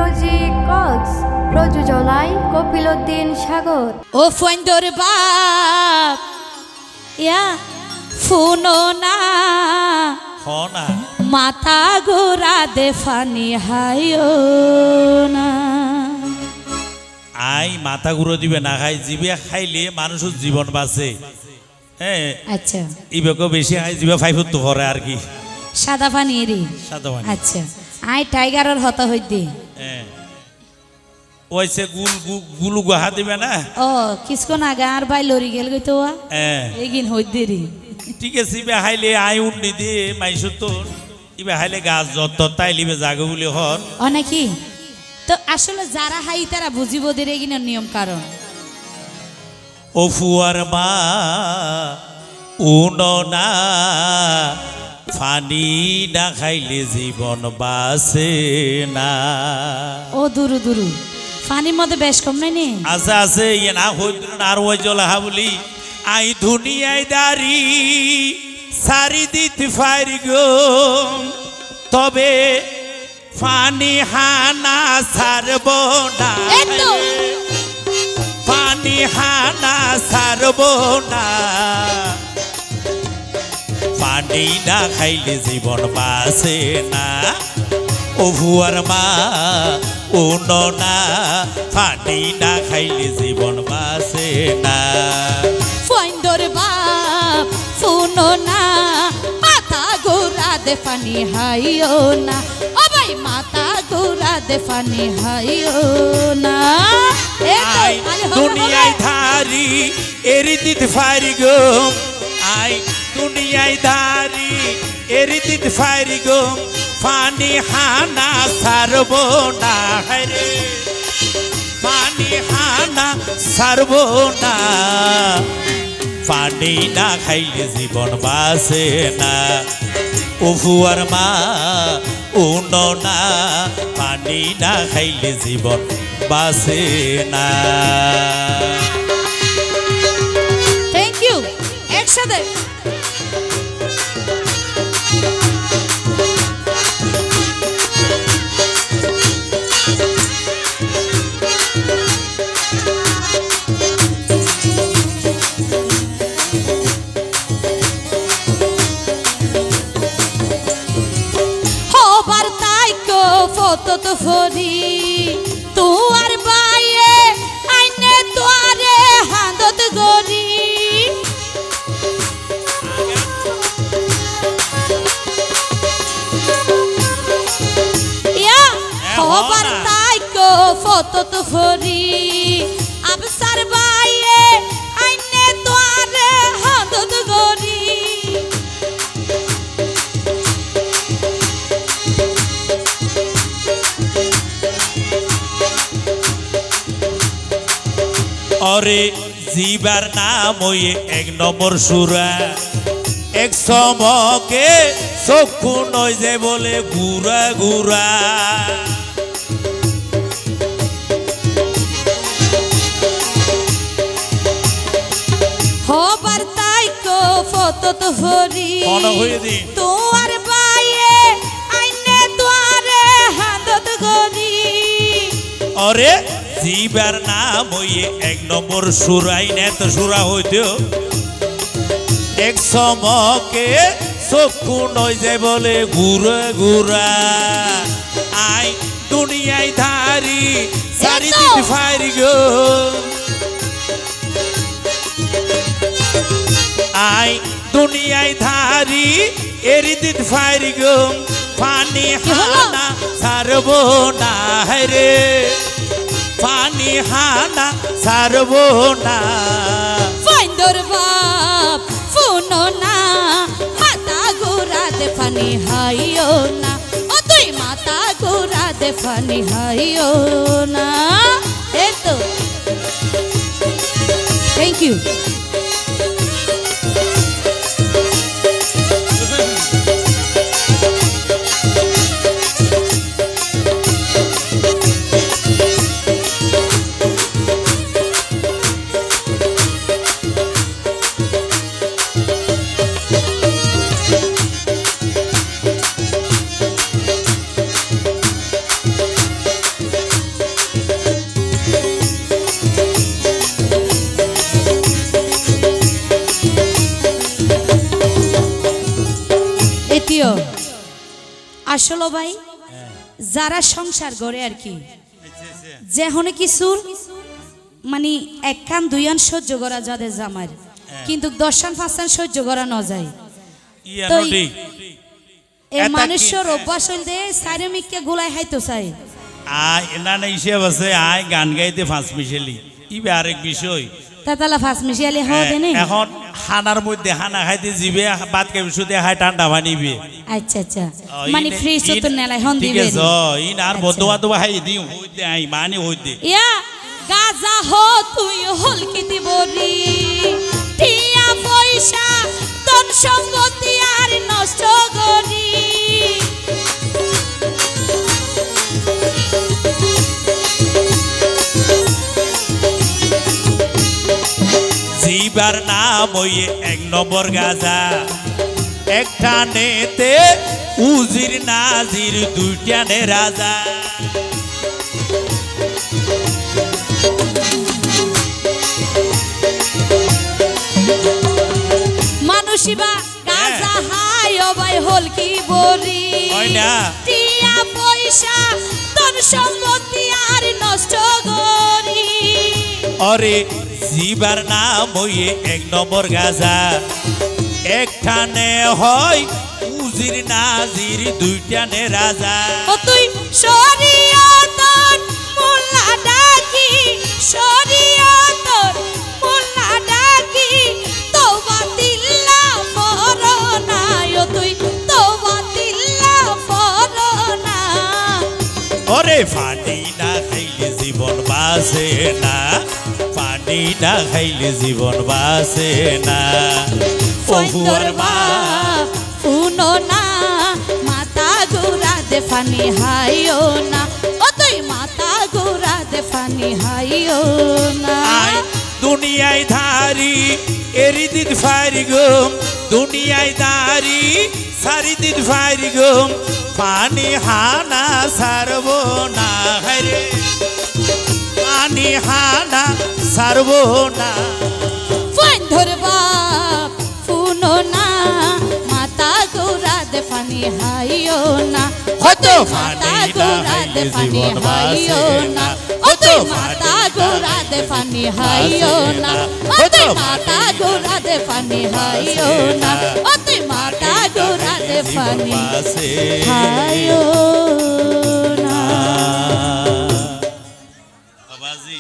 Music Cox প্রযোজনায় কপিলউদ্দিন সাগর। ও ফন্দর বাপ ইয়া ফুনো না হনা মাথা গোরা দে ফানি হাইও না। আই মাথা ঘুরো দিবে না খাই জিবে খাইলে মানুষের জীবন বাঁচে। হ্যাঁ আচ্ছা ইবেকো বেশি খাই জিবে ফাইফুত তো করে আর কি সাদা পানি রে সাদা পানি। আচ্ছা আই টাইগারের হতা হই দে ওইসে গুলু গুহা দিবে না। ও কিসকো না গার ভাই লরি গেল গই তো এগিন হই দে রে। ঠিক আছে ইবে হাইলে আই উন্নি দে মাইসু তো ইবে হাইলে গাছ যত তাই লিবে জাগো বলে হর অনেকি তো আসলে যারা হাই তারা বুঝিব দে রে এগিনের নিয়ম কারণ। ও ফুয়ার মা উনো না ফানি না খাইলে জীবন বাঁচে না। ও দুরু দুরু পানির মধ্যে বেশ কম নাই নি আছে আছে ইয়ে না হইল আর ওই জলাহা বলি আই দুনিয়ায় দাঁড়ি সারি দিতে পারি গো তবে ফানি হানা ছাড়ব না। ফানি হানা ছাড়ব না। পানি না খাইলে জীবন বাঁচে না। ও ভুয়ার মা উনো না পানি না খাইলে জীবন বাঁচে না। ফন্দর বাপ ফুনো না মাথা গোরা দে পানি হাইও না। ও ভাই মাথা গোরা দে পানি হাইও না। আই দুনিয়ায় ধারি এরি দিতে পারি গো আই দুনিয়ায় ধারি এরি দিতে পারি গো পানি হানা ছাড়ব না রে। পানি হানা ছাড়ব না। পানি না খাইলে জীবন বাঁচে না। ও ভুয়ার মা উনো না পানি না খাইলে জীবন বাঁচে না। থ্যাংক ইউ একসাথে ফটো তো ফরি তোর বাইয়ে আইনে তোরে হাঁদত গরি। ইয়া খবর তাই কো ফটো তো ফরি আবসার বাইয়ে আইনে তোরে হাঁদত গরি। অরে জিবার নাম ওই এক নম্বর সুরা এক সমকে চক্ষু নয় যে বলে গুড়া গুড়া। হবার তাই কো ফটো তো ফরি তোর বাইয়ে আইনে তোরে হাঁদত গরি। অরে জিবার নাম ওই এক নম্বর সুরাই নে তো সুরা হইতেও এক সমকে চক্ষু নয় যে বলে গুড়া গুড়া। আই দুনিয়ায় ধারি সারি দিতে পারি গো আই দুনিয়ায় ধারি এরি দিতে পারি গো পানি হানা ছাড়ব না রে। পানি হানা ছাড়ব না। ফন্দর বাপ ফুনো না মাথা গোরা দে পানি হাইও না। ও তুই মাথা গোরা দে পানি হাইও না। এই তো থ্যাংক ইউ। আসলে ভাই যারা সংসার করে আর কি যে হনে কিছু মানে এক কান দুই আন সহ্য করা যাদের জামার কিন্তু 10 আন 5 আন সহ্য করা না যায় তো এই মানুষের অভ্যাস হইলে সাইরমিককে গুলাই হাইতো চাই আয় না না হিসেব আছে আয় গান গাইতে ফাঁস মিশেলি ইবে আরেক বিষয় তাতালা ফাঁস মিশালি হওয়া দেনে এখন হানার মধ্যে হানা খাইতে জিবে ভাত খাইবে শুধু হাই ঠান্ডা বানিবে আচ্ছা আচ্ছা মানে ফ্রিজ তো নেলাই হন ঠিক দিবে আছে ইন আর বন্ধু বান্ধব হাই দিও হইতে আই মানি হইতে ইয়া গাজা হো তুই হলকি দিবরি টিয়া পয়সা তোর সম্পত্তি আর নষ্ট করি জিবার নাম হইয়ে 1 নম্বর গাজা একটা নেতে উজির নাজির দুইটানে রাজা মানুষিবা গাজা হাই ও ভাই হলকি বরি হয় না টিয়া পয়সা তোর সম্পত্তি আর নষ্ট করি অরে জিবার নাম হইয়ে 1 নম্বর গাজা একখানে হয় উজির নাজির দুইটানে রাজা ও তুই শরীয়তর মোল্লা ডাকি শরীয়তর মোল্লা ডাকি তওবা দিল্লা ফরনা ও তুই তওবা দিল্লা ফরনা ওরে পানি না খাইলে জীবন বাঁচে না পানি না খাইলে জীবন বাঁচে না ফন্দর বাপ শুনো না মাথা ঘুরা দে ফানি হাইও না ও তুই মাথা ঘুরা দে ফানি হাইও না আই দুনিয়ায় ধারি এরি দিন ফারি গুম দুনিয়ায় ধারি সারি দিন ফারি গুম পানি হানা সারবো না হরে পানি হানা সারবো না ফন্দর বাপ শুনো না মাথা ঘুরা দে ফানি হাইও না ও তুই মাথা ঘুরা দে ফানি হাইও না ও তুই মাথা ঘুরা দে ফানি হাইও না ও তুই মাথা ঘুরা দে ফানি হাইও না ও তুই মাথা ঘুরা দে ফানি হাইও না বাবাজি